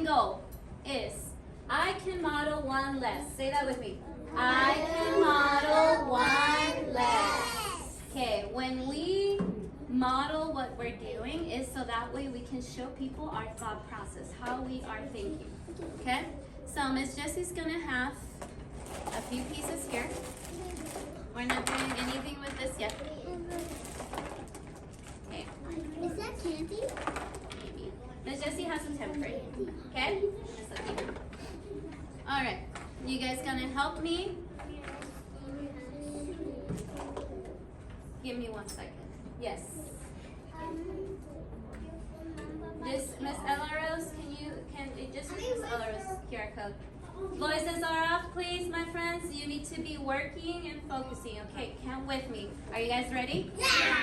goal is I can model one less. Say that with me. I can model one less. Okay, when we model what we're doing is so that way we can show people our thought process, how we are thinking. Okay? So Miss Jessie's gonna have a few pieces here. We're not doing anything with this yet. Okay. Is that candy? Maybe. Miss Jessie has some temporary. Okay? Alright. You guys gonna help me? Give me 1 second. Yes. This Miss Ella Rose, can you just Miss Ella Rose QR code. Voices are off, please, my friends. You need to be working and focusing. Okay, count with me. Are you guys ready? Yeah!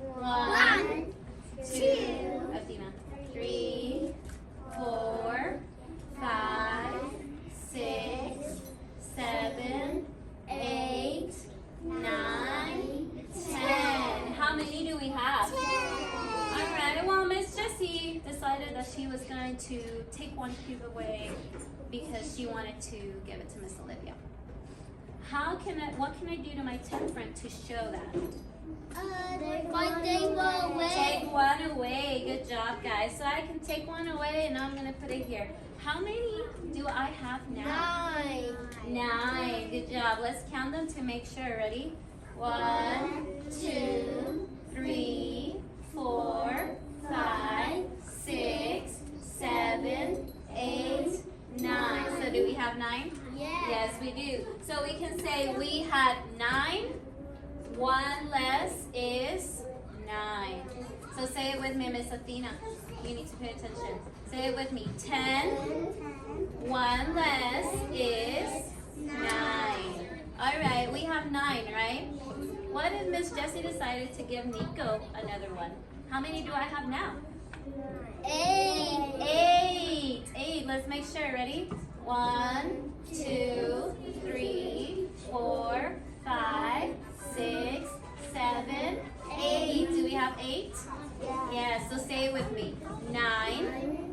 1, 2, Athena, 3, 4, 5, 6, 7, 8, 9, 10. How many do we have? 10. All right, well, Miss Jessie decided that she was going to take one cube away because she wanted to give it to Miss Olivia. What can I do to my 10 friend to show that? Take one away. Take one away. Good job, guys. So I can take one away, and I'm going to put it here. How many do I have now? 9. 9. Good job. Let's count them to make sure. Ready? 1, 2, 3, 4, 5, 6, 7, 8, 9. So do we have 9? Yes. Yes, we do. So we can say we had 9. 1 less is 9. So say it with me, Miss Athena. You need to pay attention. Say it with me. 10. 1 less is 9. All right, we have 9, right? What if Miss Jessie decided to give Nico another one? How many do I have now? 8. 8. Let's make sure. Ready? 1, 2, 3, 4, 5, 6, 7, 8. Do we have 8? Yes. So say it with me. 9.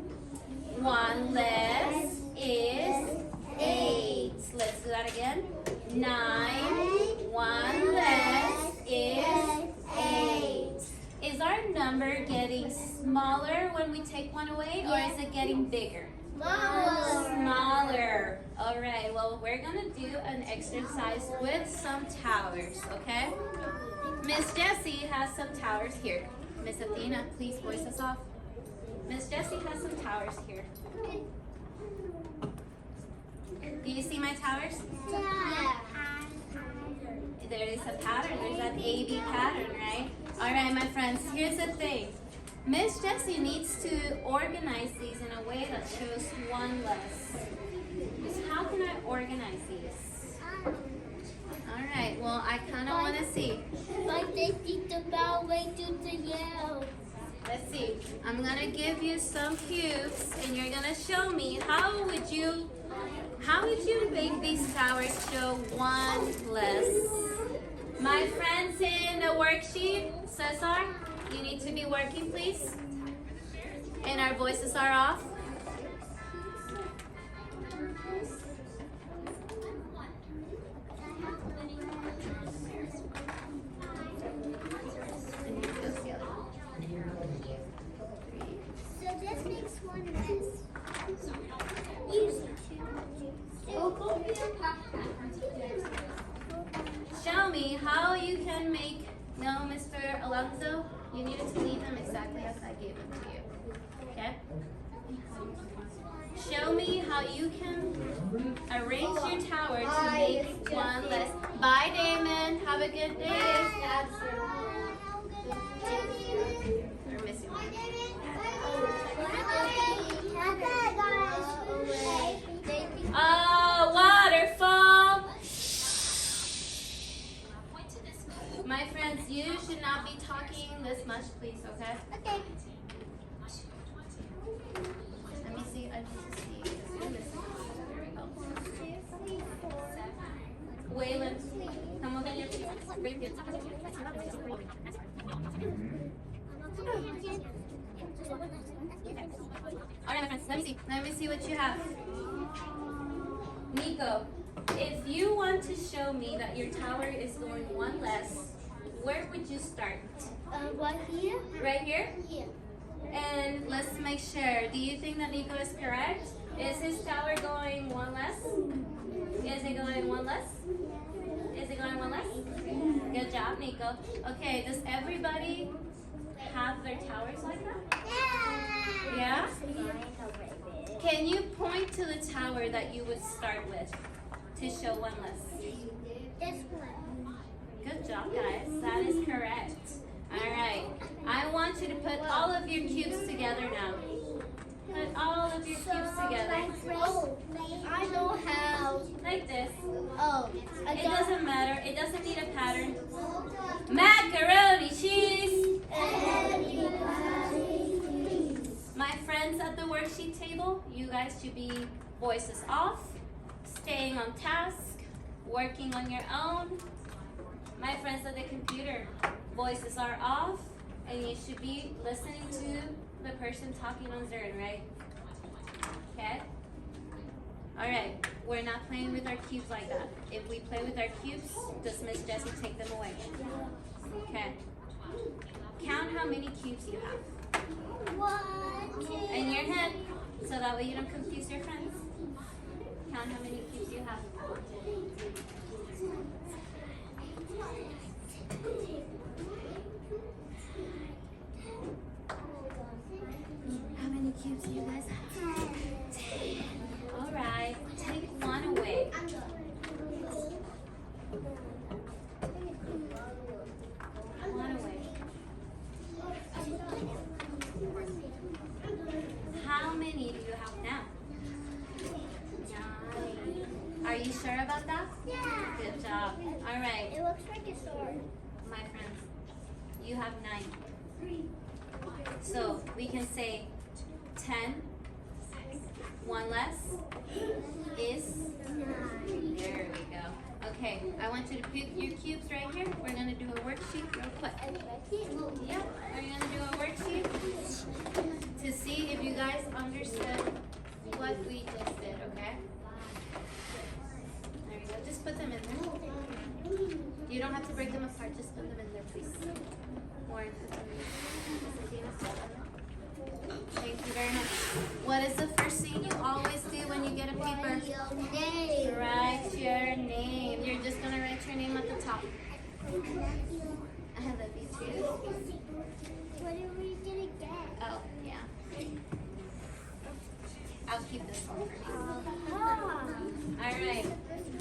1 less is 8. Let's do that again. 9. 1 less is 8. Is our number getting smaller when we take one away, or is it getting bigger? Smaller. All right, well, we're going to do an exercise with some towers, okay? Miss Jessie has some towers here. Miss Athena, please voice us off. Miss Jessie has some towers here. Do you see my towers? Yeah. There is a pattern. There's that AB pattern, right? All right, my friends, here's the thing. Miss Jessie needs to organize these in a way that shows 1 less. So how can I organize these? All right, well, I kind of want to see. But they need the bell way to the yellow. Let's see. I'm going to give you some cubes, and you're going to show me how would you make these towers show 1 less. My friends in the worksheet, Cesar, you need to be working, please. And our voices are off. So this makes 1 less. Use 2. Show me how you can make, no, Mr. Alonso, you needed to leave them exactly as I gave them to you, okay? Show me how you can arrange your tower to make 1 less. Bye, Damon. Have a good day. We're missing one. Waterfall. My friends, you should not be talking this much, please, okay? Okay. Let me see. I need to see. There we go. Waylon, come over here. All right, my friends, let me see. Let me see what you have. Nico, if you want to show me that your tower is going one less, where would you start? Right here? Right here? Yeah. And let's make sure. Do you think that Nico is correct? Is his tower going one less? Is it going one less? Is it going one less? Good job, Nico. Okay, does everybody have their towers like that? Yeah? Can you point to the tower that you would start with to show one less? This one. Good job, guys. That is correct. All right. I want you to put all of your cubes together now. Put all of your cubes together. Oh, I know how. Like this. Oh, It doesn't matter. It doesn't need a pattern. Macaroni cheese. My friends at the worksheet table, you guys should be voices off, staying on task, working on your own. My friends at the computer, voices are off, and you should be listening to the person talking on Zoom, right? Okay? Alright, we're not playing with our cubes like that. If we play with our cubes, does Miss Jessie take them away? Okay. Count how many cubes you have. 1, 2. In your head, so that way you don't confuse your friends. Count how many cubes you have. How many cubes do you guys have? 10. All right, take one away. One away. How many do you have now? 9. Are you sure about that? Yeah. Good job. All right, It looks like a sword. my friends, you have 9. So we can say 10, 1 less is 9. There we go. Okay, I want you to put your cubes right here. We're gonna do a worksheet real quick. Yep, we're gonna do a worksheet to see if you guys understood what we just did, okay? There we go. Just put them in there. You don't have to break them apart, just put them in there, please. Warren, put them in there. Thank you very much. What is the first thing you always do when you get a paper? Write your name. You're just gonna write your name at the top. I love you too. What are we gonna get? Oh, yeah. I'll keep this one for you. All right.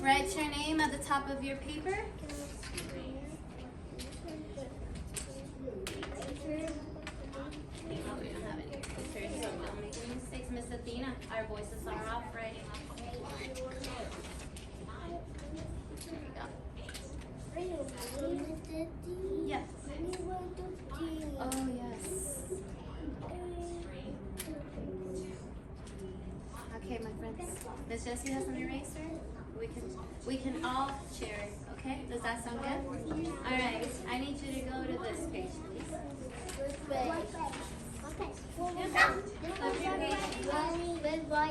Write your name at the top of your paper. Oh, we don't have any pictures, so don't make any mistakes. Miss Athena, our voices are off, right? There we go. Yes. Oh, yes. Okay, my friends. Miss Jessie has an eraser. We can all share it. Okay? Does that sound good? All right. I need you to go to this page, please.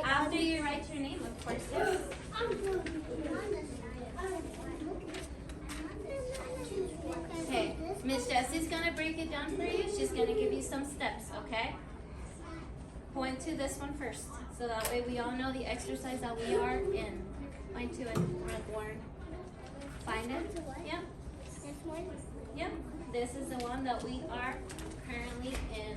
After you write your name, of course. Yes. Okay, Miss Jessie's gonna break it down for you. She's gonna give you some steps, okay? Point to this one first, so that way we all know the exercise that we are in. Point to it, Warren. Find it? Yep. Yep. This is the one that we are currently in.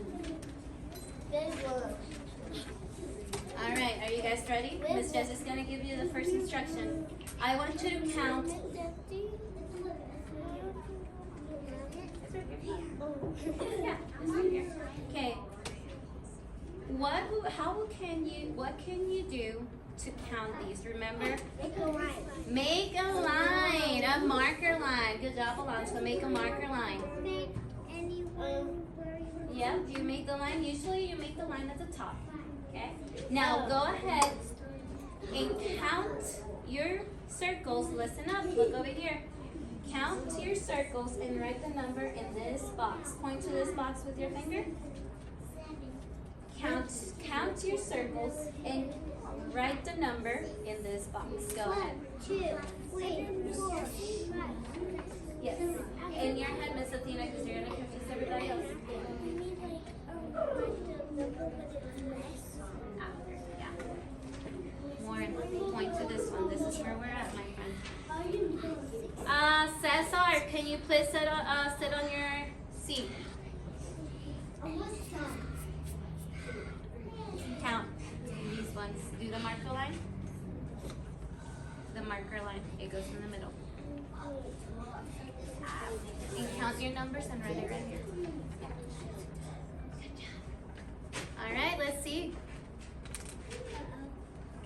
All right, are you guys ready? Miss Jessie's gonna give you the first instruction. I want you to count. Yeah, it's right here. Okay. What can you do to count these? Remember? Make a line. Make a line, a marker line. Good job, Alonso. Make a marker line. Make anyone where you Yep, you make the line. Usually you make the line at the top. Okay? Now go ahead and count your circles. Listen up. Look over here. Count your circles and write the number in this box. Point to this box with your finger. number in this box. Go ahead. 2, 3, 4, 5. Yes. In your head, Miss Athena, because you're going to confuse everybody else. Yeah. Warren, point to this one. This is where we're at, my friend. Cesar, can you please sit on your seat? Count these ones. Do the marker line. The marker line. It goes in the middle. And count your numbers and write it right here. All right, let's see.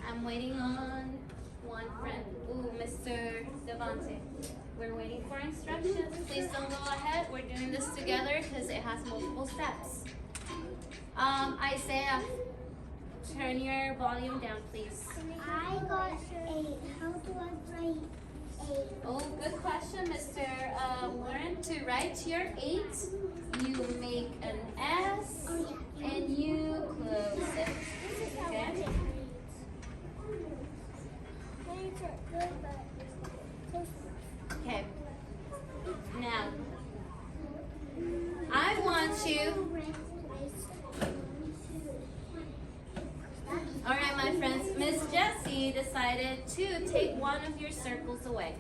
I'm waiting on one friend. Ooh, Mr. Devante. We're waiting for instructions. Please don't go ahead. We're doing this together because it has multiple steps. Isaiah, turn your volume down, please. I got 8. How do I write 8? Oh, good question, Mr. Warren. To write your 8, you make an S and you close it. Okay? Okay. Now, I want you. All right, my friends. Miss Jessie decided to take one of your circles away.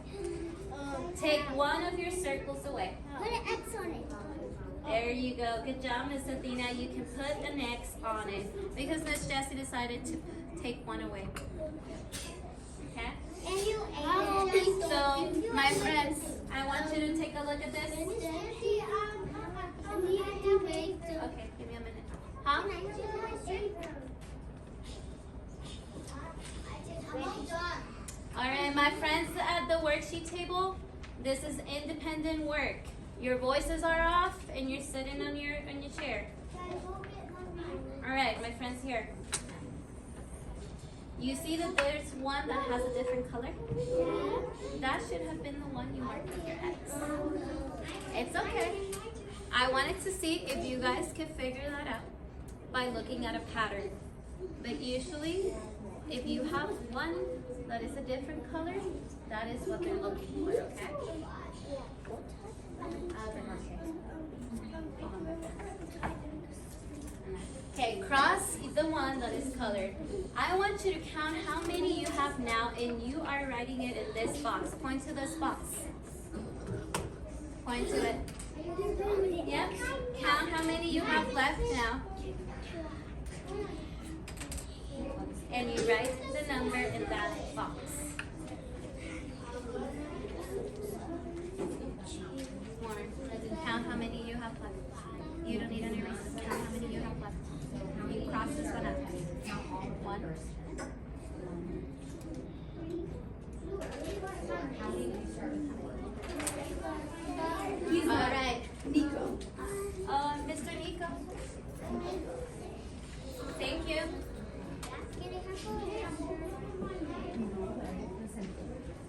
Take one of your circles away. Put an X on it. There you go. Good job, Miss Athena. You can put an X on it because Miss Jessie decided to take one away. Okay? And you So, my friends, I want you to take a look at this. Okay, give me a minute. Huh? All right, my friends at the worksheet table, this is independent work. Your voices are off and you're sitting on your chair. All right, my friends here. You see that there's one that has a different color? That should have been the one you marked with your X. It's okay. I wanted to see if you guys could figure that out by looking at a pattern. But usually, if you have one that is a different color, that is what they're looking for, okay? Okay, cross the one that is colored. I want you to count how many you have now, and you are writing it in this box. Point to this box. Point to it. Yep. Count how many you have left now. And you write the number in that box. More. Count how many you have left. You don't need any reasons. Count how many you have left. You cross this one out. 1. All right. Nico. Mr. Nico. Thank you.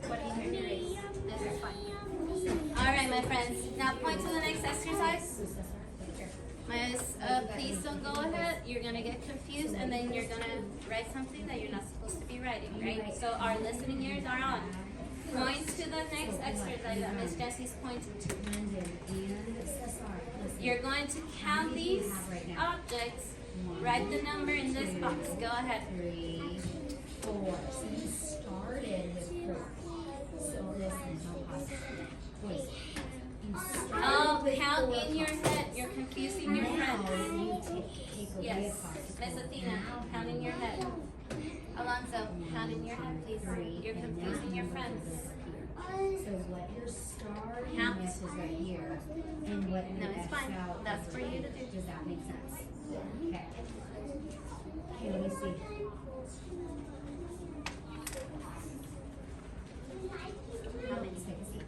What do you hear your raise? This is fine. All right, my friends. Now point to the next exercise. Please don't go ahead. You're going to get confused and then you're going to write something that you're not supposed to be writing, right? So our listening ears are on. Point to the next exercise that Miss Jessie's pointing to. You're going to count these objects. Write the number in this box. Go ahead. 3, 4. So you started with 4. So this is no possible. Wait. Oh, count in your head. You're confusing your friends. You take away Yes. a possible. Miss Athena, count in your head. Alonso, count in your head, please. You're confusing your friends. So what you're starting Count. with is right here. And what you No, it's X fine. out. That's for you to do. Does that make sense? Okay. Okay, let me see. How many? Take a seat.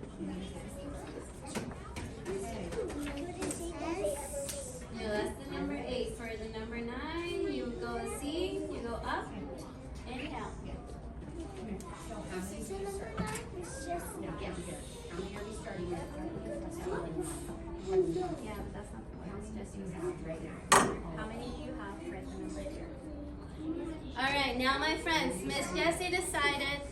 No, that's the number 8. For the number 9, you go a C, you go up and down. So how many are you starting? No, yeah, here. How many are we starting with? Yeah, but that's not the one. It's just You you. have right now. All right, now my friends, Miss Jessie decided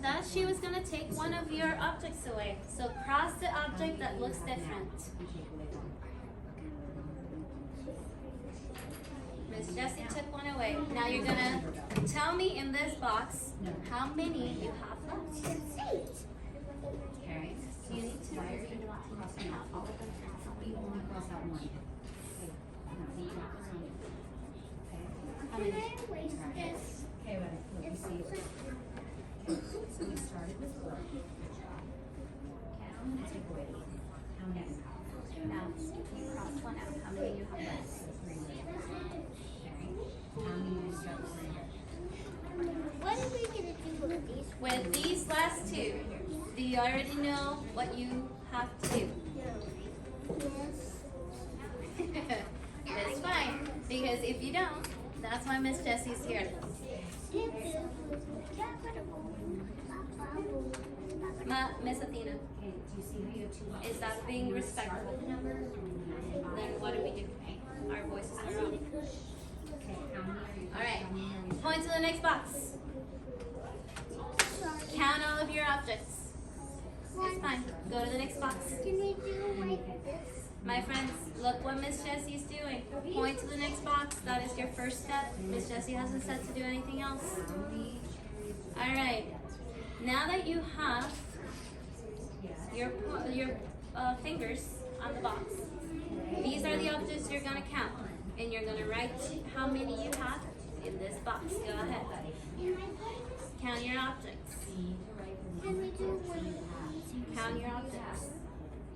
that she was gonna take one of your objects away. So cross the object that looks different. Miss Jessie took one away. Now you're gonna tell me in this box how many you have left. Okay. You need to. Why are you crossing out all of them? You only cross out one. Okay. No, you don't cross out one. Okay. How many? Yes. Okay, let me see. Okay, so we started with 4. Okay, I'm gonna take away 8. How many? Now you cross one out. How many you have left? 3 left. Okay. How many do you start with right here? What are we gonna do with these? With these last two, do you already know what you have to do? Yes. That's fine, because if you don't, that's why Miss Jessie's here. Miss Athena, Okay, do you see how you have 2 left? is that being respectful? Then what do we do? Our voices are up. Okay, how many are you? All right. How many are you? Point to the next box. Count all of your objects. It's fine. Go to the next box. Can we do like this? My friends, look what Miss Jessie's doing. Point to the next box. That is your first step. Miss Jessie hasn't said to do anything else. All right. Now that you have your fingers on the box, these are the objects you're gonna count, and you're gonna write how many you have in this box. Go ahead. Count your objects. Can we do one? Count your objects.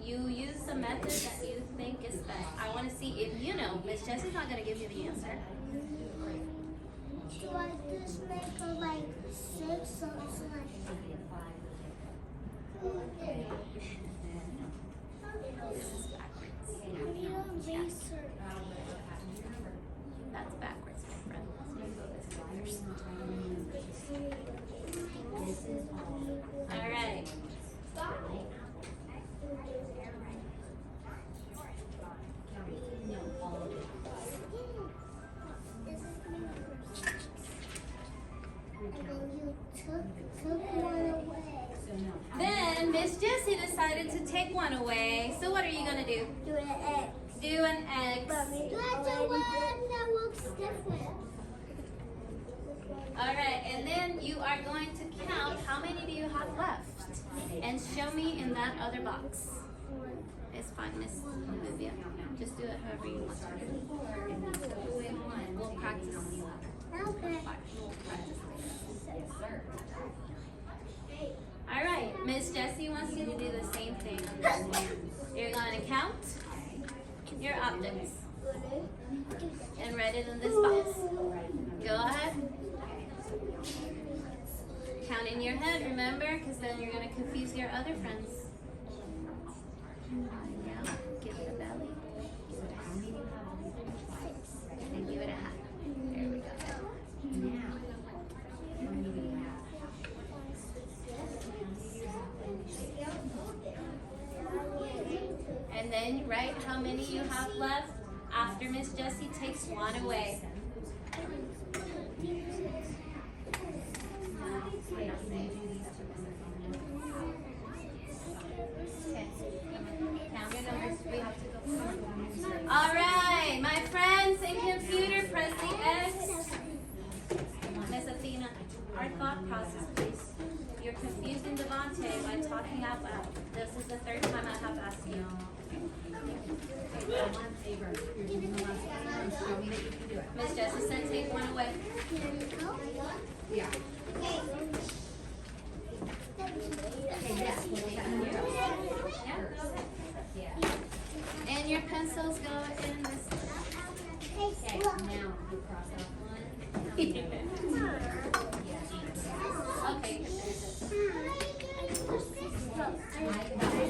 You use the method that you think is best. I want to see if you know. Miss Jessie's not going to give you the answer. Do I just make her like 6 something like This is backwards. I need a eraser. That's backwards, my friend. All right. Took one away. Then Miss Jessie decided to take one away. So what are you going to do? Do an X. Do an X. That's the one that looks different. All right, and then you are going to count how many do you have left, and show me in that other box. It's fine, Miss Olivia. Just do it however you want to. We'll practice. Okay. All right, Miss Jessie wants you to do the same thing. You're going to count your objects and write it in this box. Go ahead. Count in your head, remember, because then you're going to confuse your other friends. Yeah, give it a belly. And give it a hat. There we go. And then write how many you have left after Miss Jessie takes one away. Count your numbers. We have to go. All right, my friends in computer, press the X. Miss Athena, our thought process, please. You're confusing Devontae by talking out loud. This is the third time I have asked you. Miss Jessie said take one away. Yeah. And your pencils go in this. Okay, now you cross out one. Okay, you can finish it.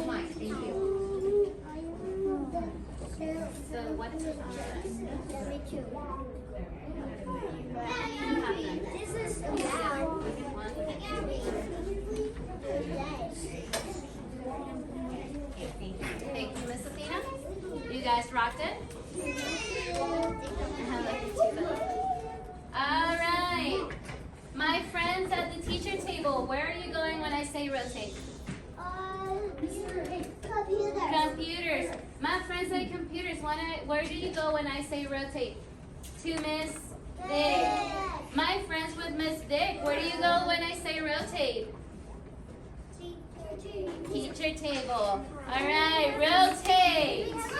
Mine, thank you. So what is it? This is Thank you, Miss Athena. Do You guys rocked it? All right. My friends at the teacher table, where are you going when I say rotate? Computers. My friends at computers, where do you go when I say rotate? To Miss Dick. My friends with Miss Dick, where do you go when I say rotate? Teacher table. All right, rotate.